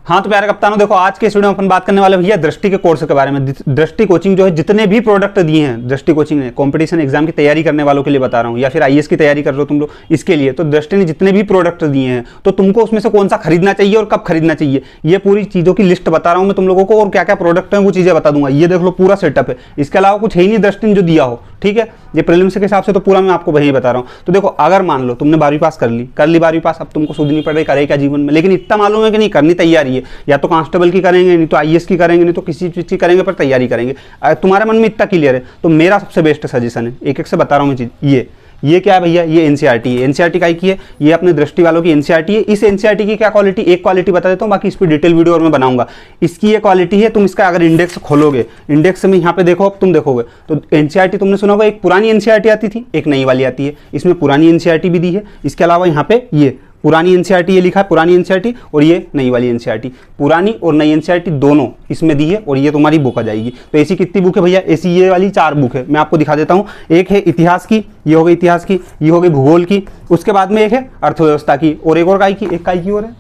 हाँ तो प्यारे कप्तानों, देखो आज के इस वीडियो में अपन बात करने वाले भैया दृष्टि के कोर्स के बारे में। दृष्टि कोचिंग जो है, जितने भी प्रोडक्ट दिए हैं दृष्टि कोचिंग ने कंपटीशन एग्जाम की तैयारी करने वालों के लिए बता रहा हूँ, या फिर आईएएस की तैयारी कर रहे हो तुम लोग, इसके लिए तो दृष्टि ने जितने भी प्रोडक्ट दिए हैं तो तुमको उसमें से कौन सा खरीदना चाहिए और कब खरीदना चाहिए, ये पूरी चीज़ों की लिस्ट बता रहा हूँ मैं तुम लोगों को, और क्या क्या प्रोडक्ट है वो चीज़ें बता दूंगा। ये देख लो पूरा सेटअप है, इसके अलावा कुछ है ही नहीं दृष्टि ने जो दिया हो, ठीक है। ये प्रीलिम्स के हिसाब से तो पूरा मैं आपको वही बता रहा हूँ। तो देखो, अगर मान लो तुमने 12वीं पास कर ली 12वीं पास, अब तुमको सूझ नहीं पड़ रही करे क्या जीवन में, लेकिन इतना मालूम है कि नहीं करनी तैयारी है, या तो कांस्टेबल की करेंगे, नहीं तो आईएएस की करेंगे, नहीं तो किसी चीज़ की करेंगे, पर तैयारी करेंगे। तुम्हारे मन में इतना क्लियर है तो मेरा सबसे बेस्ट सजेशन है, एक एक से बता रहा हूँ मैं चीज़। ये क्या है भैया, ये एनसीईआरटी है। एनसीईआरटी का की है, ये अपने दृष्टि वालों की एनसीईआरटी है। इस एनसीईआरटी की क्या क्वालिटी, एक क्वालिटी बता देता हूँ, बाकी इस पर डिटेल वीडियो और मैं बनाऊंगा। इसकी ये क्वालिटी है, तुम इसका अगर इंडेक्स खोलोगे, इंडेक्स में यहाँ पे देखो, अब तुम देखोगे तो एनसीईआरटी तुमने सुना होगा, एक पुरानी एनसीईआरटी आती थी, एक नई वाली आती है। इसमें पुरानी एनसीईआरटी भी दी है, इसके अलावा यहाँ पे ये पुरानी एनसीईआरटी ये लिखा है, पुरानी एनसीईआरटी, और ये नई वाली एनसीईआरटी, पुरानी और नई एनसीईआरटी दोनों इसमें दी है, और ये तुम्हारी बुक आ जाएगी। तो ऐसी कितनी बुक है भैया, ऐसी ये वाली 4 बुक है, मैं आपको दिखा देता हूँ। एक है इतिहास की, ये हो गई इतिहास की, ये हो गई भूगोल की, उसके बाद में एक है अर्थव्यवस्था की, और एक और काय की, एक काय की और है,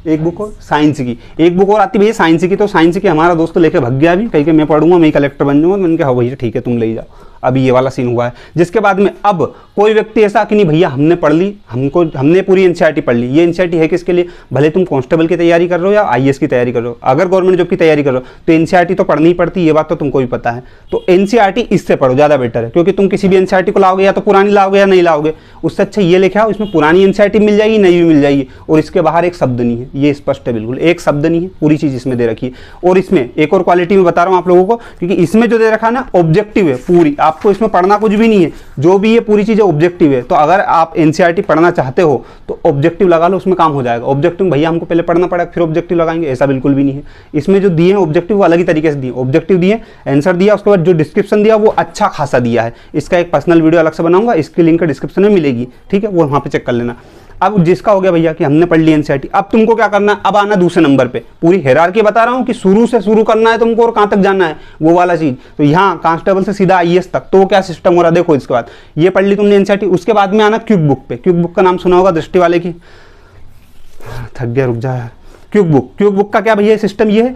एक बुक और साइंस की, एक बुक और आती भैया साइंस की। तो साइंस की हमारा दोस्त लेके भग गया अभी, कहीं के मैं पढ़ूंगा, मैं कलेक्टर बन जाऊंगा। मैंने कहा भैया ठीक है तुम ले जाओ, अभी ये वाला सीन हुआ है। जिसके बाद में अब कोई व्यक्ति ऐसा कि नहीं भैया हमने पढ़ ली, हमने पूरी एनसीईआरटी पढ़ ली। ये एनसीईआरटी है किसके लिए, भले तुम कांस्टेबल की तैयारी कर रहे हो या आईएएस की तैयारी कर रहे हो, अगर गवर्नमेंट जॉब की तैयारी कर रहे हो तो एनसीईआरटी तो पढ़नी ही पड़ती है, ये बात तो तुमको भी पता है। तो एनसीईआरटी इससे पढ़ो, ज़्यादा बेटर है, क्योंकि तुम किसी भी एनसीईआरटी को लाओगे या तो पुरानी लाओगे या नहीं लाओगे, उससे अच्छा ये लिखा हो इसमें पुरानी एनसीईआरटी मिल जाएगी, नई भी मिल जाएगी, और इसके बाहर एक शब्द नहीं है, ये स्पष्ट है बिल्कुल, एक शब्द नहीं है, पूरी चीज़ इसमें दे रखी है। और इसमें एक और क्वालिटी में बता रहा हूँ आप लोगों को, क्योंकि इसमें जो दे रखा है ना ऑब्जेक्टिव है पूरी, आपको इसमें पढ़ना कुछ भी नहीं है, जो भी ये पूरी चीज़ें ऑब्जेक्टिव है। तो अगर आप एनसीईआरटी पढ़ना चाहते हो तो ऑब्जेक्टिव लगा लो, उसमें काम हो जाएगा। ऑब्जेक्टिव भैया हमको पहले पढ़ना पड़ेगा फिर ऑब्जेक्टिव लगाएंगे, ऐसा बिल्कुल भी नहीं है। इसमें जो दिए हैं ऑब्जेक्टिव वो अलग ही तरीके से दिए, ऑब्जेक्टिव दिए, आंसर दिया, उसके बाद जो डिस्क्रिप्शन दिया वो अच्छा खासा दिया है। इसका एक पर्सनल वीडियो अलग से बनाऊंगा, इसकी लिंक डिस्क्रिप्शन में मिलेगी, ठीक है, वो वहाँ पे चेक कर लेना। अब जिसका हो गया भैया कि हमने पढ़ ली एनसीईआरटी, अब तुमको क्या करना है, अब आना दूसरे नंबर पे। पूरी हायरार्की बता रहा हूँ कि शुरू से शुरू करना है तुमको और कहाँ तक जाना है वो वाला चीज। तो यहाँ कांस्टेबल से सीधा आईएएस तक, तो क्या सिस्टम हो रहा है देखो। इसके बाद ये पढ़ ली तुमने एनसीईआरटी, उसके बाद में आना क्विक बुक पे। क्विक बुक का नाम सुना होगा दृष्टि वाले की, थक गया रुक जा यार। क्विक बुक, क्विक बुक का क्या भैया सिस्टम ये है,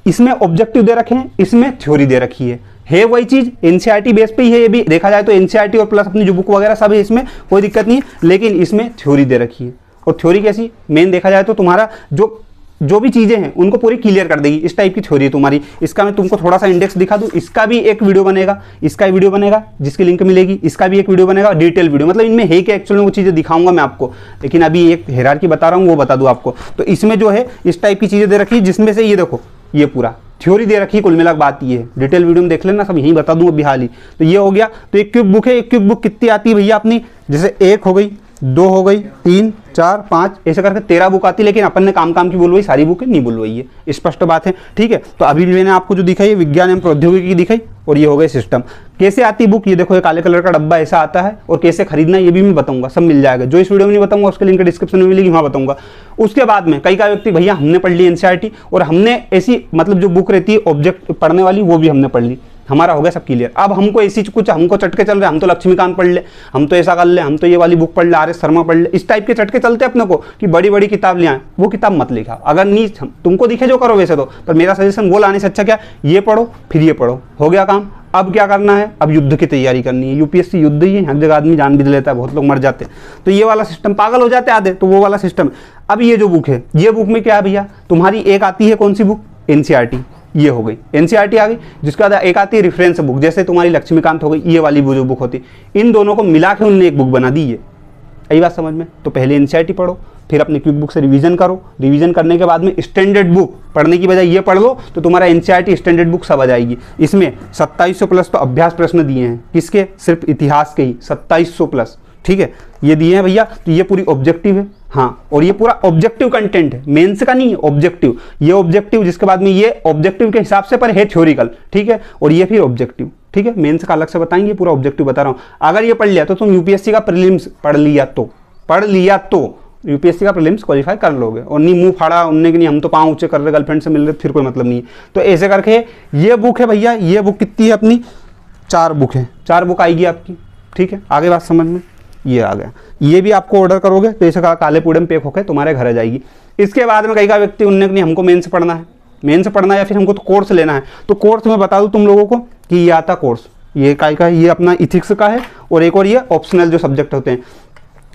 इसमें ऑब्जेक्टिव दे रखे हैं, इसमें थ्योरी दे रखी है वही चीज एनसीईआरटी बेस पे ही है। ये भी देखा जाए तो एनसीईआरटी और प्लस अपनी जो बुक वगैरह सब है, इसमें कोई दिक्कत नहीं है, लेकिन इसमें थ्योरी दे रखी है। और थ्योरी कैसी, मेन देखा जाए तो तुम्हारा जो भी चीजें हैं उनको पूरी क्लियर कर देगी, इस टाइप की थ्योरी है तुम्हारी। इसका मैं तुमको थोड़ा सा इंडेक्स दिखा दूं, इसका भी एक वीडियो बनेगा, इसका वीडियो बनेगा जिसकी लिंक मिलेगी, इसका भी एक वीडियो बनेगा, डिटेल वीडियो, मतलब इनमें है कि एक्चुअली वो चीजें दिखाऊंगा मैं आपको, लेकिन अभी एक हायरार्की बता रहा हूँ वो बता दूं आपको। तो इसमें जो है इस टाइप की चीजें दे रखी, जिसमें से ये देखो ये पूरा थ्योरी दे रखी, कुल मिला बात ये है। डिटेल वीडियो में देख लेना, सब यहीं बता दूं अभी हाल ही। तो ये हो गया। तो एक क्विक बुक है, एक क्विक बुक कितनी आती है भैया अपनी, जैसे 1 हो गई, 2 हो गई, 3, 4, 5 ऐसे करके 13 बुक आती है, लेकिन अपन ने काम की बुलवाई, सारी बुकें नहीं बुलवाई है, स्पष्ट बात है, ठीक है। तो अभी मैंने आपको जो दिखाई विज्ञान एवं प्रौद्योगिकी की दिखाई, और ये हो गए सिस्टम। कैसे आती बुक, ये देखो ये काले कलर का डब्बा ऐसा आता है, और कैसे खरीदना ये भी मैं बताऊंगा, सब मिल जाएगा। जो इस वीडियो में नहीं बताऊंगा उसके लिंक डिस्क्रिप्शन में मिलेगी, वहाँ बताऊंगा। उसके बाद में कई का व्यक्ति भैया हमने पढ़ ली एनसीईआरटी, और हमने ऐसी मतलब जो बुक रहती है ऑब्जेक्ट पढ़ने वाली वो भी हमने पढ़ ली, हमारा हो गया सब क्लियर। अब हमको ऐसी कुछ हमको चटके चल रहे, हम तो लक्ष्मीकांत पढ़ ले, हम तो ऐसा कर ले, हम तो ये वाली बुक पढ़ ले, आर एस शर्मा पढ़ ले, इस टाइप के चटके चलते अपने को कि बड़ी बड़ी किताब ले आए। वो किताब मत लिखा, अगर नहीं तुमको दिखे जो करो वैसे तो, पर मेरा सजेशन वो लाने से अच्छा क्या, ये पढ़ो फिर ये पढ़ो, हो गया काम। अब क्या करना है, अब युद्ध की तैयारी करनी है। यूपीएससी युद्ध ही है, हर जगह आदमी जान भी दे लेता है, बहुत लोग मर जाते हैं, तो ये वाला सिस्टम पागल हो जाते आधे, तो वो वाला सिस्टम। अब ये जो बुक है, ये बुक में क्या है भैया, तुम्हारी एक आती है कौन सी बुक, एनसीईआरटी, ये हो गई एनसीईआरटी आ गई। जिसके बाद एक आती है रेफरेंस बुक, जैसे तुम्हारी लक्ष्मीकांत हो गई, ये वाली जो बुक होती, इन दोनों को मिला के उनने एक बुक बना दी है। यही बात समझ में। तो पहले एनसीईआरटी पढ़ो, फिर अपनी क्विक बुक से रिवीजन करो, रिवीजन करने के बाद में स्टैंडर्ड बुक पढ़ने की बजाय ये पढ़ लो, तो तुम्हारा एनसीईआरटी स्टैंडर्ड बुक सब आ जाएगी। इसमें 2700 प्लस तो अभ्यास प्रश्न दिए हैं, किसके, सिर्फ इतिहास के ही 2700 प्लस, ठीक है, ये दिए हैं भैया। तो ये पूरी ऑब्जेक्टिव है, हाँ, और ये पूरा ऑब्जेक्टिव कंटेंट है, मेंस का नहीं है, ऑब्जेक्टिव। ये ऑब्जेक्टिव, जिसके बाद में ये ऑब्जेक्टिव के हिसाब से पर है थ्योरिकल, ठीक है, और ये फिर ऑब्जेक्टिव, ठीक है, मेंस का अलग से बताएंगे, पूरा ऑब्जेक्टिव बता रहा हूँ। अगर ये पढ़ लिया तो तुम यूपीएससी का प्रीलिम्स पढ़ लिया तो यूपीएससी का प्रीलिम्स क्वालिफाई कर लोगे। और नहीं मुंह फाड़ा उनने कि नहीं हम तो पाँव ऊंचे कर रहे, गर्लफ्रेंड से मिल रहे, फिर कोई मतलब नहीं है। तो ऐसे करके ये बुक है भैया, ये बुक कितनी है अपनी, 4 बुक है, 4 बुक आएगी आपकी, ठीक है। आगे बात समझ में, ये आ गया। ये भी आपको ऑर्डर करोगे तो इसे काले पूड़े में पैक होकर तुम्हारे घर आ जाएगी। इसके बाद में कई का व्यक्ति उनने नहीं हमको मेन से पढ़ना है, मेन से पढ़ना है या फिर हमको तो कोर्स लेना है, तो कोर्स में बता दूं तुम लोगों को कि ये आता कोर्स, ये काय का, ये अपना इथिक्स का है और एक और ये ऑप्शनल जो सब्जेक्ट होते हैं।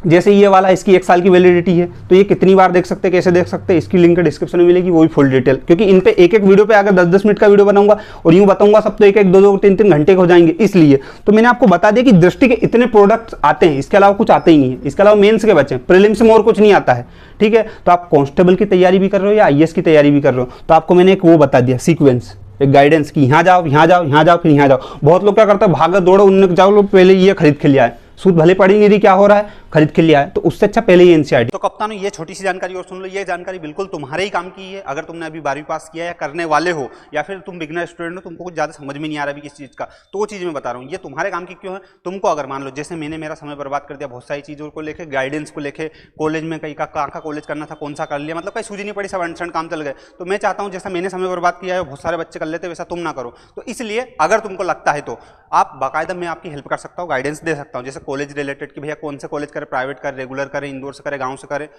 जैसे ये वाला इसकी 1 साल की वैलिडिटी है, तो ये कितनी बार देख सकते हैं, कैसे देख सकते हैं, इसकी लिंक डिस्क्रिप्शन में मिलेगी, वो भी फुल डिटेल। क्योंकि इन पे एक एक वीडियो पे अगर 10-10 मिनट का वीडियो बनाऊंगा और यूं बताऊंगा सब तो 1-1, 2-2, 3-3 घंटे के हो जाएंगे। इसलिए तो मैंने आपको बता दिया कि दृष्टि के इतने प्रोडक्ट्स आते हैं, इसके अलावा कुछ आते ही नहीं है। इसके अलावा मेंस के बच्चे, प्रीलिम्स में और कुछ नहीं आता है, ठीक है। तो आप कांस्टेबल की तैयारी भी कर रहे हो या IAS की तैयारी भी कर रहे हो, तो आपको मैंने एक वो बता दिया सीक्वेंस, एक गाइडेंस कि यहाँ जाओ, यहाँ जाओ, यहाँ जाओ, फिर यहाँ जाओ। बहुत लोग क्या करते हैं, भागो दौड़ो, उनने जाओ लोग पहले ये खरीद के लिया है, सूद भले पड़ी नहीं रही क्या हो रहा है, खरीद के लिया है, तो उससे अच्छा पहले ही NCERT। तो कप्तानों ये छोटी सी जानकारी और सुन लो, ये जानकारी बिल्कुल तुम्हारे ही काम की है। अगर तुमने अभी 12वीं पास किया है, करने वाले हो, या फिर तुम बिगनर स्टूडेंट हो, तुमको कुछ ज़्यादा समझ में नहीं आ रहा अभी किस चीज़ का, तो वो चीज़ मैं बता रहा हूँ, ये तुम्हारे काम की क्यों है। तुमको अगर मान लो जैसे मैंने मेरा समय बर्बाद कर दिया बहुत सारी चीज़ों को लेकर, गाइडेंस को लेकर, कॉलेज में कहीं कहाँ का कॉलेज करना था, कौन सा कर लिया, मतलब कहीं सूझी नहीं पड़ी, सब अंडरस्टैंड काम चल गए। तो मैं चाहता हूँ जैसा मैंने समय बर्बाद किया है बहुत सारे बच्चे कर लेते, वैसा तुम ना करो। तो इसलिए अगर तुमको लगता है तो आप बाकायदा मैं आपकी हेल्प कर सकता हूँ, गाइडेंस दे सकता हूँ। जैसे कॉलेज रिलेटेड कि भैया कौन से कॉलेज करे, प्राइवेट करे, रेगुलर करे, इंदौर से करे, गांव से करे,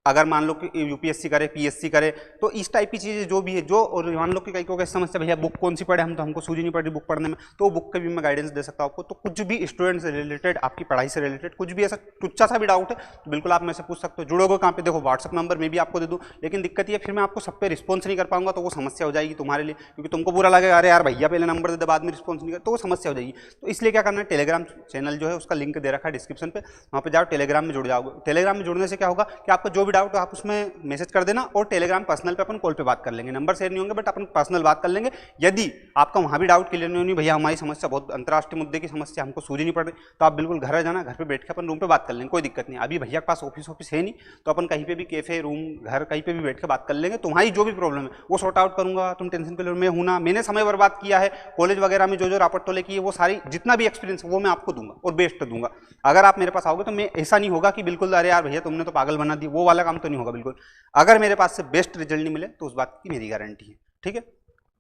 अगर मान लो कि UPSC करे, PSC करे, तो इस टाइप की चीज़ें जो भी है, जो और मान लो कि कई को कैसे समझते भैया बुक कौन सी पढ़े, हम तो हमको सूझी नहीं पड़ रही बुक पढ़ने में, तो बुक के भी मैं गाइडेंस दे सकता हूँ आपको। तो कुछ भी स्टूडेंट से रिलेटेड, आपकी पढ़ाई से रिलेटेड कुछ भी ऐसा टुच्चा सा भी डाउट है तो बिल्कुल आप मेरे से पूछ सकते हो। जुड़ोगे कहाँ पे, देखो व्हाट्सअप नंबर मैं भी आपको दे दूँ, लेकिन दिक्कत ये फिर मैं आपको सब पे रिस्पॉन्स नहीं कर पाऊंगा, तो वो समस्या हो जाएगी तुम्हारे लिए, क्योंकि तुमको बुरा लगेगा अरे यार भैया पहले नंबर दे दे बाद में रिस्पॉन्स नहीं कर, तो वो समस्या हो जाएगी। तो इसलिए क्या करना है, टेलीग्राम चैनल जो है उसका लिंक दे रखा है डिस्क्रिप्शन पे, वहाँ पे जाओ, टेलीग्राम में जुड़ जाओगे। टेलीग्राम में जुड़ने से क्या होगा कि आपका जो भी डाउट हो आप उसमें मैसेज कर देना, और टेलीग्राम पर्सनल पे अपन कॉल पे बात कर लेंगे, नंबर शेयर नहीं होंगे बट अपन पर्सनल बात कर लेंगे। यदि आपका वहाँ भी डाउट क्लियर नहीं होनी, भैया हमारी समस्या बहुत अंतर्राष्ट्रीय मुद्दे की समस्या, हमको सूझी नहीं पड़ रही, तो आप बिल्कुल घर आ जाना, घर पे बैठ के अपन रूम पे बात कर लेंगे, कोई दिक्कत नहीं। अभी भैया के पास ऑफिस है नहीं, तो अपन कहीं पे भी कैफे, रूम, घर कहीं पे भी बैठ के बात कर लेंगे। तुम्हारी जो भी प्रॉब्लम है वो सॉर्ट आउट करूंगा, तुम टेंशन के लिए मैं हूं ना। मैंने समय बर्बाद किया है कॉलेज वगैरह में, जो रापट टोले की है, वो सारी जितना भी एक्सपीरियंस वो मैं आपको दूंगा और बेस्ट दूंगा। अगर आप मेरे पास आओगे तो मैं ऐसा नहीं होगा कि बिल्कुल अरे यार भैया तुमने तो पागल बना दी, वो वाला काम तो नहीं होगा बिल्कुल। अगर मेरे पास से बेस्ट रिजल्ट नहीं मिले तो उस बात की मेरी गारंटी है, ठीक है।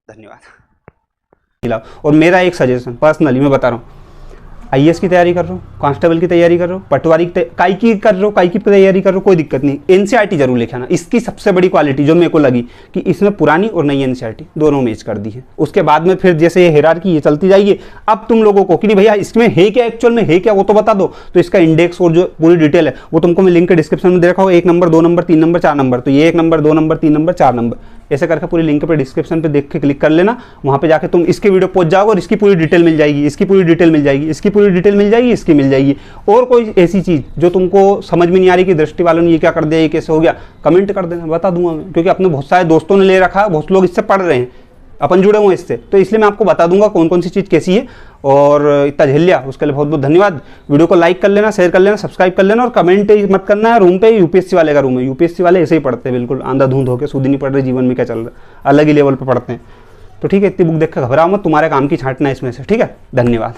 धन्यवाद। और मेरा एक सजेशन पर्सनली मैं बता रहा हूँ, IAS की तैयारी कर रहे हो, कांस्टेबल की तैयारी कर रहे हो, पटवारी की काई की कर रहे हो, काई की तैयारी कर रहे हो, कोई दिक्कत नहीं, NCERT जरूर लेके आना। इसकी सबसे बड़ी क्वालिटी जो मेरे को लगी कि इसमें पुरानी और नई NCERT दोनों मैच कर दी है। उसके बाद में फिर जैसे ये हायरार्की ये चलती जाएगी, अब तुम लोगों को कि नहीं भैया इसमें है क्या, एक्चुअल में है क्या वो तो बता दो, तो इसका इंडेक्स और जो पूरी डिटेल है वो तुमको मैं लिंक के डिस्क्रिप्शन में दे रखा हूँ। 1 नंबर, 2 नंबर, 3 नंबर, 4 नंबर, तो ये 1 नंबर, 2 नंबर, 3 नंबर, 4 नंबर ऐसे करके पूरी लिंक पे डिस्क्रिप्शन पे देख के क्लिक कर लेना। वहाँ पे जाके तुम इसके वीडियो पहुंच जाओगे और इसकी पूरी डिटेल मिल जाएगी, इसकी पूरी डिटेल मिल जाएगी, इसकी पूरी डिटेल मिल जाएगी, इसकी मिल जाएगी। और कोई ऐसी चीज़ जो तुमको समझ में नहीं आ रही कि दृष्टि वालों ने ये क्या कर दिया, ये कैसे हो गया, कमेंट कर देना, बता दूंगा मैं, क्योंकि अपने बहुत सारे दोस्तों ने ले रखा है, बहुत लोग इससे पढ़ रहे हैं, अपन जुड़े हुए इससे, तो इसलिए मैं आपको बता दूंगा कौन कौन सी चीज़ कैसी है। और इतना झेल लिया उसके लिए बहुत बहुत धन्यवाद। वीडियो को लाइक कर लेना, शेयर कर लेना, सब्सक्राइब कर लेना और कमेंट मत करना है। रूम पे UPSC वाले का रूम है, UPSC वाले ऐसे ही पढ़ते हैं बिल्कुल आंधा-धूंध होकर, सूझ नहीं पड़ रही जीवन में क्या चल रहा है, अलग ही लेवल पर पढ़ते हैं। तो ठीक है, इतनी बुक देख कर घबराओ मत, तुम्हारे काम की छांटना है इसमें से, ठीक है। धन्यवाद।